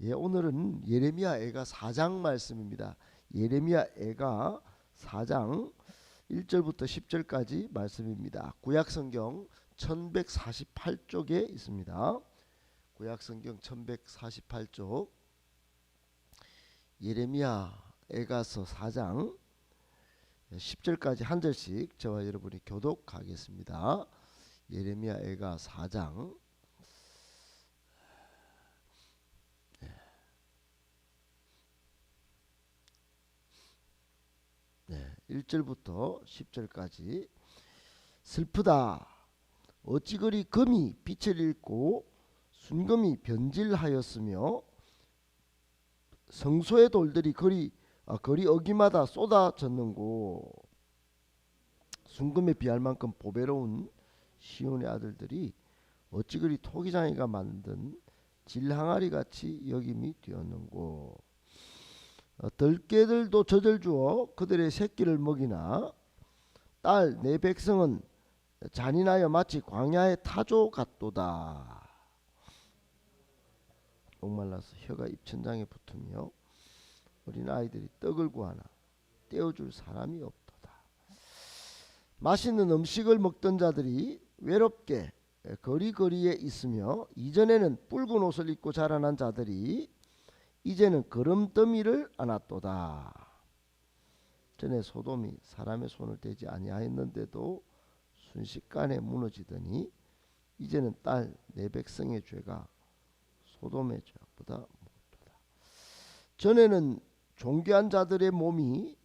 예, 오늘은 예레미야 애가 4장 말씀입니다. 예레미야 애가 4장 1절부터 10절까지 말씀입니다. 구약성경 1148쪽에 있습니다. 구약성경 1148쪽 예레미야 애가서 4장 10절까지 한 절씩 저와 여러분이 교독하겠습니다. 예레미야 애가 4장 네, 1절부터 10절까지 슬프다. 어찌 그리 금이 빛을 잃고 순금이 변질하였으며 성소의 돌들이 거리 어기마다 쏟아졌는고. 순금에 비할 만큼 보배로운 시온의 아들들이 어찌 그리 토기장이가 만든 질항아리 같이 여김이 되었는고. 들깨들도 젖을 주어 그들의 새끼를 먹이나 딸 내 백성은 잔인하여 마치 광야의 타조 같도다. 목말라서 혀가 입천장에 붙으며 어린 아이들이 떡을 구하나 떼어줄 사람이 없도다. 맛있는 음식을 먹던 자들이 외롭게 거리거리에 있으며 이전에는 붉은 옷을 입고 자라난 자들이 이제는 거름더미를 안았도다. 전에 소돔이 사람의 손을 대지 아니하였는데도 순식간에 무너지더니 이제는 딸 내 백성의 죄가 소돔의 죄보다 무겁도다. 전에는 존귀한 자들의 몸이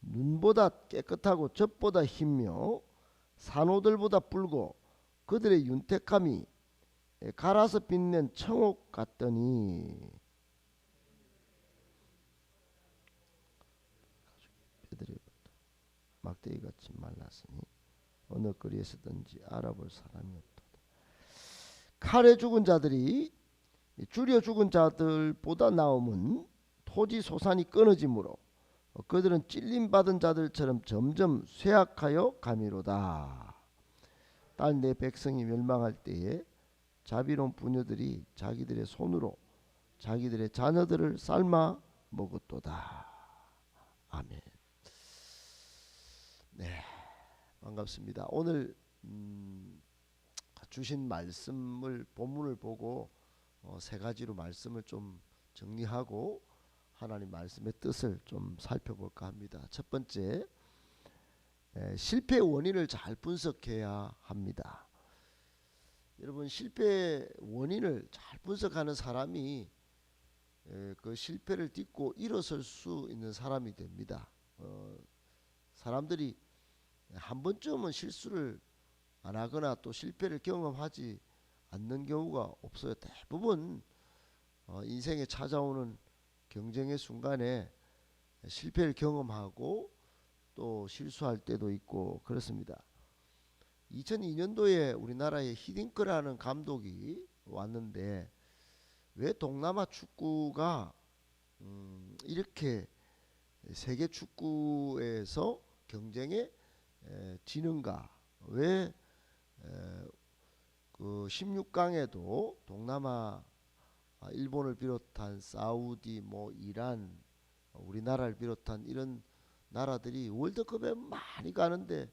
눈보다 깨끗하고 젖보다 흰며 산호들보다 붉고 그들의 윤택함이 갈아서 빛낸 청옥 같더니 막대기같이 말랐으니 어느 거리에서든지 알아볼 사람이 없도다. 칼에 죽은 자들이 줄여 죽은 자들보다 나음은 토지 소산이 끊어지므로 그들은 찔림받은 자들처럼 점점 쇠약하여 가미로다. 딸 내 백성이 멸망할 때에 자비로운 부녀들이 자기들의 손으로 자기들의 자녀들을 삶아 먹었도다. 아멘. 네, 반갑습니다. 오늘 주신 말씀을 본문을 보고 세 가지로 말씀을 좀 정리하고 하나님 말씀의 뜻을 좀 살펴볼까 합니다. 첫 번째, 실패의 원인을 잘 분석해야 합니다. 여러분, 실패의 원인을 잘 분석하는 사람이 그 실패를 딛고 일어설 수 있는 사람이 됩니다. 사람들이 한 번쯤은 실수를 안 하거나 또 실패를 경험하지 않는 경우가 없어요. 대부분 인생에 찾아오는 경쟁의 순간에 실패를 경험하고 또 실수할 때도 있고 그렇습니다. 2002년도에 우리나라에 히딩크라는 감독이 왔는데 왜 동남아 축구가 이렇게 세계 축구에서 경쟁에 지는가? 왜 그 16강에도 동남아 일본을 비롯한 사우디 뭐 이란 우리나라를 비롯한 이런 나라들이 월드컵에 많이 가는데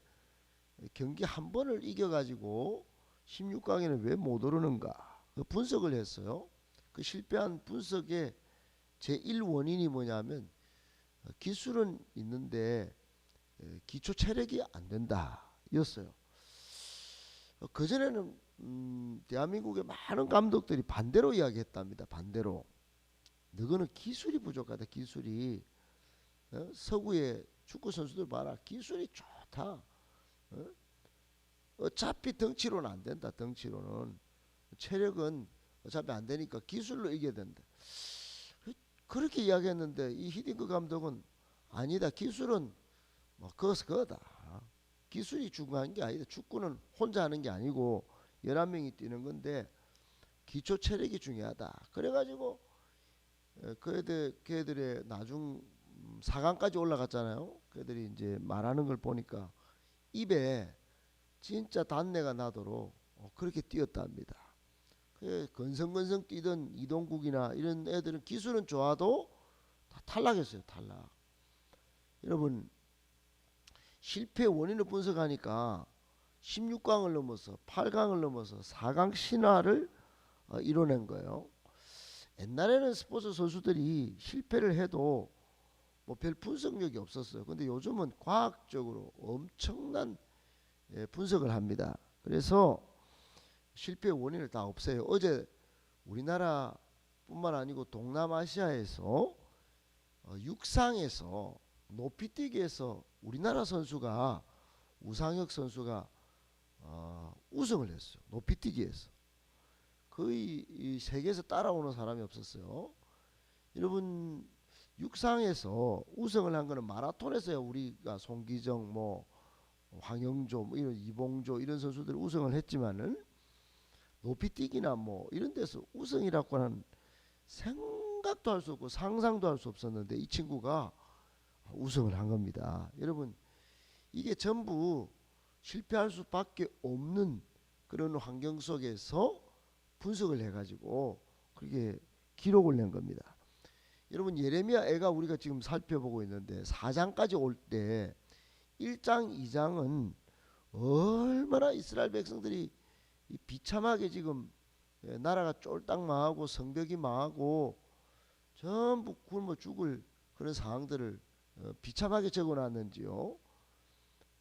경기 한 번을 이겨가지고 16강에는 왜 못 오르는가? 그 분석을 했어요. 그 실패한 분석의 제1원인이 뭐냐면 기술은 있는데 기초 체력이 안 된다 였어요. 그전에는 대한민국의 많은 감독들이 반대로 이야기했답니다. 반대로 너거는 기술이 부족하다. 기술이 서구의 축구 선수들 봐라. 기술이 좋다. 어차피 덩치로는 안 된다. 덩치로는 체력은 어차피 안 되니까 기술로 이겨야 된다. 그렇게 이야기했는데 이 히딩크 감독은 아니다. 기술은 뭐 그거다. 기술이 중요한 게 아니다. 축구는 혼자 하는 게 아니고 11명이 뛰는 건데 기초 체력이 중요하다. 그래가지고 걔들의 나중 4강까지 올라갔잖아요. 걔들이 이제 말하는 걸 보니까 입에 진짜 단내가 나도록 그렇게 뛰었답니다. 건성건성 뛰던 이동국이나 이런 애들은 기술은 좋아도 다 탈락했어요. 탈락. 여러분 실패 원인을 분석하니까 16강을 넘어서 8강을 넘어서 4강 신화를 이뤄낸 거예요. 옛날에는 스포츠 선수들이 실패를 해도 뭐 별 분석력이 없었어요. 근데 요즘은 과학적으로 엄청난 분석을 합니다. 그래서 실패 원인을 다 없애요. 어제 우리나라뿐만 아니고 동남아시아에서 육상에서 높이뛰기에서 우리나라 선수가 우상혁 선수가 우승을 했어요. 높이뛰기에서 거의 이 세계에서 따라오는 사람이 없었어요. 여러분 육상에서 우승을 한 거는 마라톤에서야 우리가 송기정 뭐 황영조 뭐 이런 이봉조 이런 선수들 우승을 했지만은 높이뛰기나 뭐 이런 데서 우승이라고 하는 생각도 할 수 없고 상상도 할 수 없었는데 이 친구가 우승을 한 겁니다. 여러분 이게 전부 실패할 수밖에 없는 그런 환경 속에서 분석을 해가지고 그렇게 기록을 낸 겁니다. 여러분 예레미야 애가 우리가 지금 살펴보고 있는데 4장까지 올 때 1장 2장은 얼마나 이스라엘 백성들이 비참하게 지금 나라가 쫄딱 망하고 성벽이 망하고 전부 굶어 죽을 그런 상황들을 비참하게 적어놨는지요.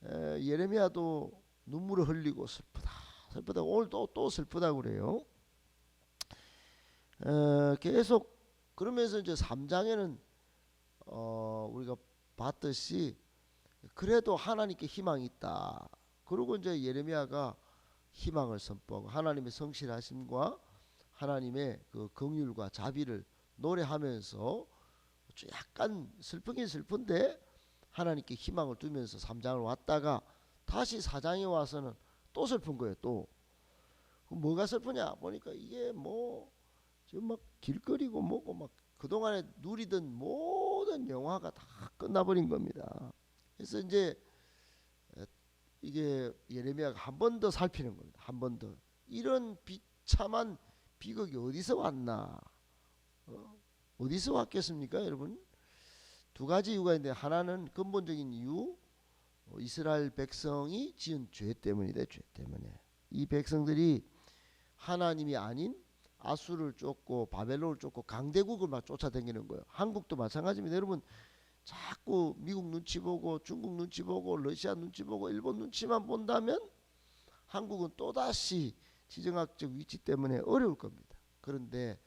예레미야도 눈물을 흘리고 슬프다 슬프다 오늘 또 슬프다 그래요. 계속 그러면서 이제 3장에는 우리가 봤듯이 그래도 하나님께 희망이 있다. 그리고 이제 예레미야가 희망을 선포하고 하나님의 성실하심과 하나님의 그 긍휼과 자비를 노래하면서 약간 슬프긴 슬픈데 하나님께 희망을 두면서 3장을 왔다가 다시 4장에 와서는 또 슬픈 거예요. 또 뭐가 슬프냐 보니까 이게 뭐 지금 막 길거리고 뭐고 막 그동안에 누리던 모든 영화가 다 끝나버린 겁니다. 그래서 이제 이게 예레미야가 한 번 더 살피는 겁니다. 한 번 더 이런 비참한 비극이 어디서 왔나? 어디서 왔겠습니까, 여러분? 두 가지 이유가 있는데 하나는 근본적인 이유 이스라엘 백성이 지은 죄 때문이다. 죄 때문에 이 백성들이 하나님이 아닌 아수를 쫓고 바벨론을 쫓고 강대국을 막 쫓아다니는 거예요. 한국도 마찬가지입니다. 여러분 자꾸 미국 눈치 보고 중국 눈치 보고 러시아 눈치 보고 일본 눈치만 본다면 한국은 또다시 지정학적 위치 때문에 어려울 겁니다. 그런데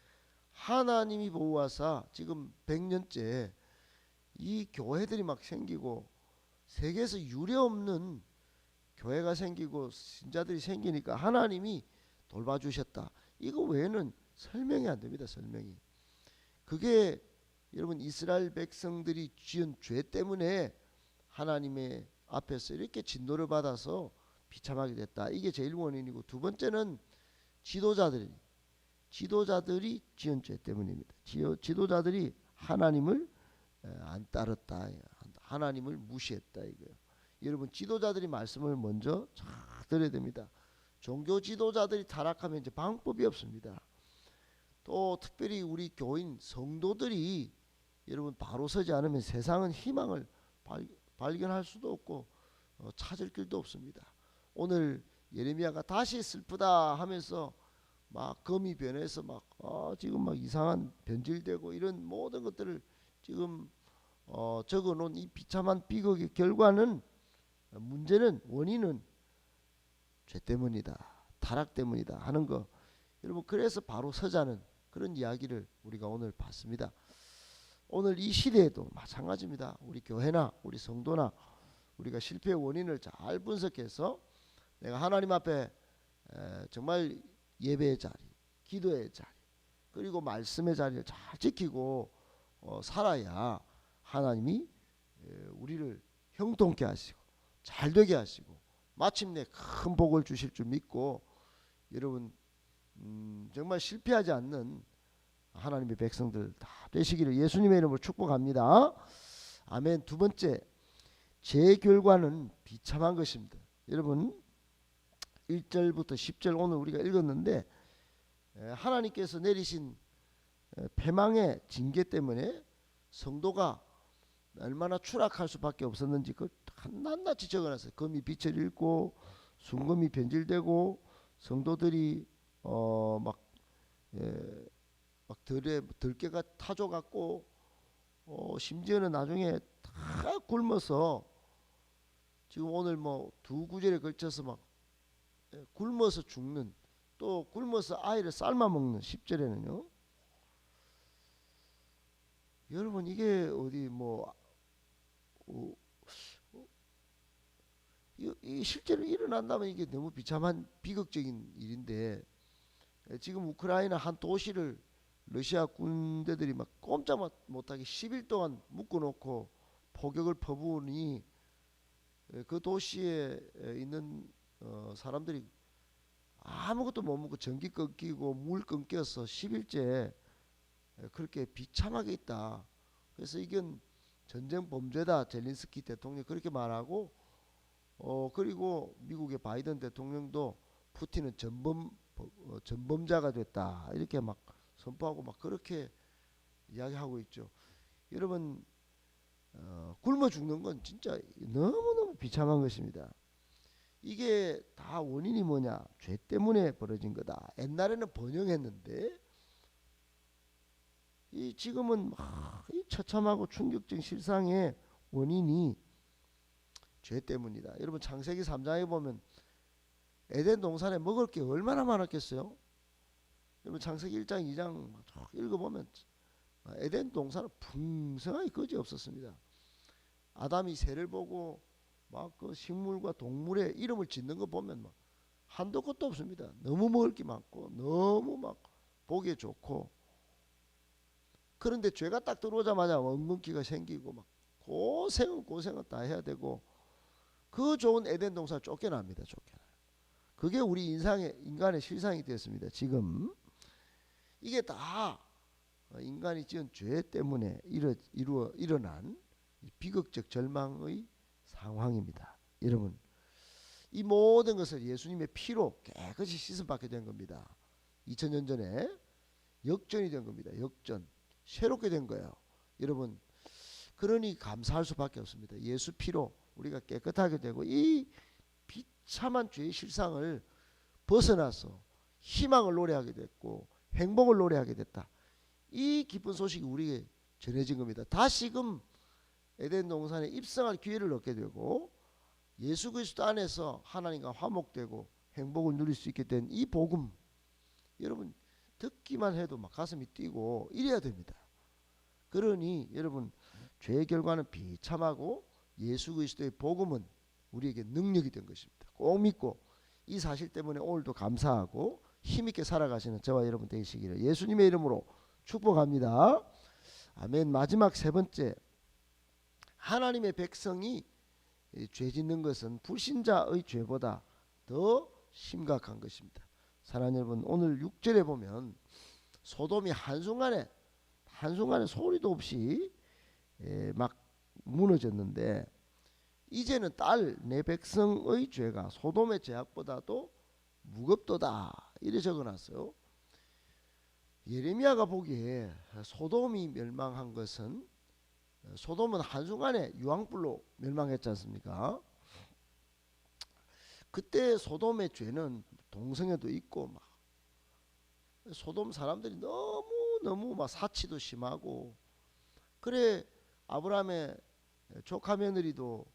하나님이 보호하사 지금 100년째 이 교회들이 막 생기고 세계에서 유례없는 교회가 생기고 신자들이 생기니까 하나님이 돌봐주셨다. 이거 외에는 설명이 안 됩니다. 설명이. 그게 여러분 이스라엘 백성들이 지은 죄 때문에 하나님의 앞에서 이렇게 진노를 받아서 비참하게 됐다. 이게 제일 원인이고 두 번째는 지도자들이 지은 죄 때문입니다. 지도자들이 하나님을 안 따랐다. 하나님을 무시했다 이거예요. 여러분 지도자들이 말씀을 먼저 잘 들어야 됩니다. 종교 지도자들이 타락하면 이제 방법이 없습니다. 또 특별히 우리 교인 성도들이 여러분 바로 서지 않으면 세상은 희망을 발견할 수도 없고 찾을 길도 없습니다. 오늘 예레미야가 다시 슬프다 하면서 막 검이 변해서 막 지금 막 이상한 변질되고 이런 모든 것들을 지금 적어놓은 이 비참한 비극의 결과는 문제는 원인은 죄 때문이다. 타락 때문이다 하는 거 여러분 그래서 바로 서자는 그런 이야기를 우리가 오늘 봤습니다. 오늘 이 시대에도 마찬가지입니다. 우리 교회나 우리 성도나 우리가 실패의 원인을 잘 분석해서 내가 하나님 앞에 정말 예배의 자리, 기도의 자리, 그리고 말씀의 자리를 잘 지키고 살아야 하나님이 우리를 형통케 하시고 잘 되게 하시고 마침내 큰 복을 주실 줄 믿고 여러분 정말 실패하지 않는 하나님의 백성들 다 되시기를 예수님의 이름으로 축복합니다. 아멘. 두 번째, 제 결과는 비참한 것입니다. 여러분 1절부터 10절 오늘 우리가 읽었는데 하나님께서 내리신 패망의 징계 때문에 성도가 얼마나 추락할 수밖에 없었는지 그 낱낱이 적어놨어요. 금이 빛을 잃고 순금이 변질되고 성도들이 막 막 들깨가 타져갖고 심지어는 나중에 다 굶어서 지금 오늘 뭐 두 구절에 걸쳐서 막 굶어서 죽는, 또 굶어서 아이를 삶아 먹는 10절에는요. 여러분 이게 어디 뭐 이 실제로 일어난다면 이게 너무 비참한 비극적인 일인데, 지금 우크라이나 한 도시를 러시아 군대들이 막 꼼짝 못하게 10일 동안 묶어놓고 포격을 퍼부으니 그 도시에 있는 사람들이 아무것도 못 먹고 전기 끊기고 물 끊겨서 10일째 그렇게 비참하게 있다. 그래서 이건 전쟁 범죄다. 젤린스키 대통령이 그렇게 말하고, 그리고 미국의 바이든 대통령도 푸틴은 전범자가 됐다 이렇게 막 선포하고 막 그렇게 이야기하고 있죠. 여러분 굶어 죽는 건 진짜 너무너무 비참한 것입니다. 이게 다 원인이 뭐냐? 죄 때문에 벌어진 거다. 옛날에는 번영했는데 이 지금은 이 처참하고 충격적인 실상의 원인이 죄 때문이다. 여러분 창세기 3장에 보면 에덴 동산에 먹을 게 얼마나 많았겠어요? 여러분 창세기 1장 2장 읽어보면 에덴 동산은 풍성하게 거지 없었습니다. 아담이 새를 보고 막 그 식물과 동물의 이름을 짓는 거 보면 막 한도 끝도 없습니다. 너무 먹을 게 많고 너무 막 보기에 좋고, 그런데 죄가 딱 들어오자마자 엉겅퀴가 생기고 막 고생은 다 해야 되고, 그 좋은 에덴 동산 쫓겨납니다. 쫓겨나요. 그게 우리 인간의 실상이 되었습니다. 지금 이게 다 인간이 지은 죄 때문에 일어난 비극적 절망의 상황입니다. 여러분 이 모든 것을 예수님의 피로 깨끗이 씻음받게 된 겁니다. 2000년 전에 역전이 된 겁니다. 역전. 새롭게 된 거예요. 여러분 그러니 감사할 수밖에 없습니다. 예수 피로 우리가 깨끗하게 되고 이 비참한 죄의 실상을 벗어나서 희망을 노래하게 됐고 행복을 노래하게 됐다. 이 기쁜 소식이 우리에게 전해진 겁니다. 다시금 에덴 동산에 입성할 기회를 얻게 되고 예수 그리스도 안에서 하나님과 화목되고 행복을 누릴 수 있게 된 이 복음, 여러분 듣기만 해도 막 가슴이 뛰고 이래야 됩니다. 그러니 여러분 죄의 결과는 비참하고 예수 그리스도의 복음은 우리에게 능력이 된 것입니다. 꼭 믿고 이 사실 때문에 오늘도 감사하고 힘있게 살아가시는 저와 여러분 되시기를 예수님의 이름으로 축복합니다. 아멘. 마지막 세 번째, 하나님의 백성이 죄 짓는 것은 불신자의 죄보다 더 심각한 것입니다. 사랑하는 여러분, 오늘 6절에 보면 소돔이 한순간에 소리도 없이 막 무너졌는데, 이제는 내 백성의 죄가 소돔의 죄악보다도 무겁도다 이래 적어놨어요. 예레미야가 보기에 소돔이 멸망한 것은, 소돔은 한순간에 유황불로 멸망했지 않습니까? 그때 소돔의 죄는 동성애도 있고 막 소돔 사람들이 너무 막 사치도 심하고, 그래 아브라함의 조카 며느리도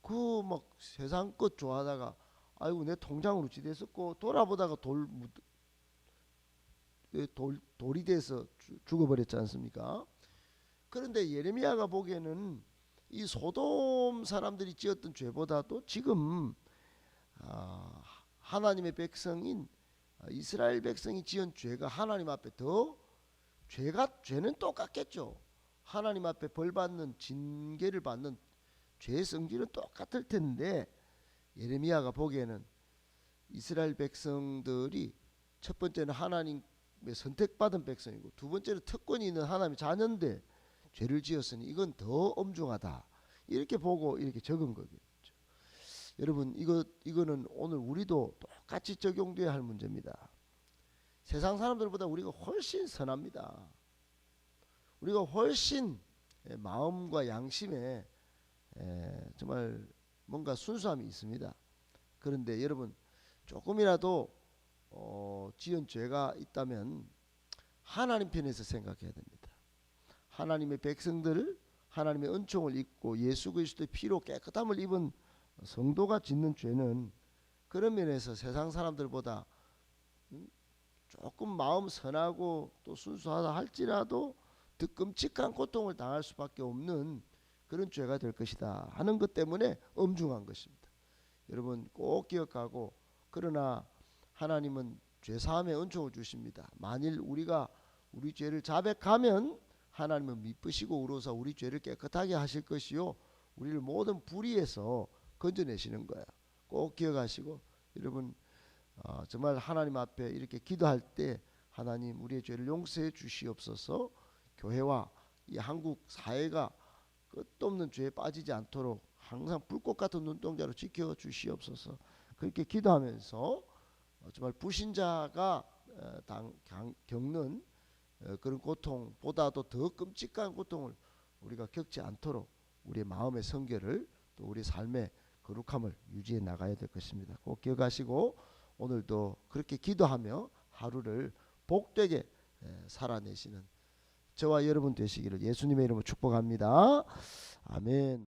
그 막 세상 것 좋아하다가 아이고 내 통장으로 지댔었고 돌아보다가 돌이 돼서 죽어버렸지 않습니까? 그런데 예레미야가 보기에는 이 소돔 사람들이 지었던 죄보다도 지금 하나님의 백성인 이스라엘 백성이 지은 죄가 하나님 앞에 더 죄는 똑같겠죠. 하나님 앞에 벌받는 징계를 받는 죄의 성질은 똑같을 텐데, 예레미야가 보기에는 이스라엘 백성들이 첫 번째는 하나님의 선택받은 백성이고 두 번째는 특권이 있는 하나님의 자녀인데 죄를 지었으니 이건 더 엄중하다 이렇게 보고 이렇게 적은 거겠죠. 여러분 이거는 오늘 우리도 똑같이 적용돼야 할 문제입니다. 세상 사람들보다 우리가 훨씬 선합니다. 우리가 훨씬 마음과 양심에 정말 뭔가 순수함이 있습니다. 그런데 여러분 조금이라도 지은 죄가 있다면 하나님 편에서 생각해야 됩니다. 하나님의 백성들을 하나님의 은총을 입고 예수 그리스도의 피로 깨끗함을 입은 성도가 짓는 죄는 그런 면에서 세상 사람들보다 조금 마음 선하고 또 순수하다 할지라도 더 끔찍한 고통을 당할 수밖에 없는 그런 죄가 될 것이다 하는 것 때문에 엄중한 것입니다. 여러분 꼭 기억하고, 그러나 하나님은 죄사함의 은총을 주십니다. 만일 우리가 우리 죄를 자백하면 하나님은 미쁘시고 의로사 우리 죄를 깨끗하게 하실 것이요 우리를 모든 불의에서 건져내시는 거예요. 꼭 기억하시고, 여러분 정말 하나님 앞에 이렇게 기도할 때 하나님 우리의 죄를 용서해 주시옵소서, 교회와 이 한국 사회가 끝도 없는 죄에 빠지지 않도록 항상 불꽃 같은 눈동자로 지켜 주시옵소서, 그렇게 기도하면서 정말 불신자가 겪는 그런 고통보다도 더 끔찍한 고통을 우리가 겪지 않도록 우리의 마음의 성결을 또 우리 삶의 거룩함을 유지해 나가야 될 것입니다. 꼭 기억하시고 오늘도 그렇게 기도하며 하루를 복되게 살아내시는 저와 여러분 되시기를 예수님의 이름으로 축복합니다. 아멘.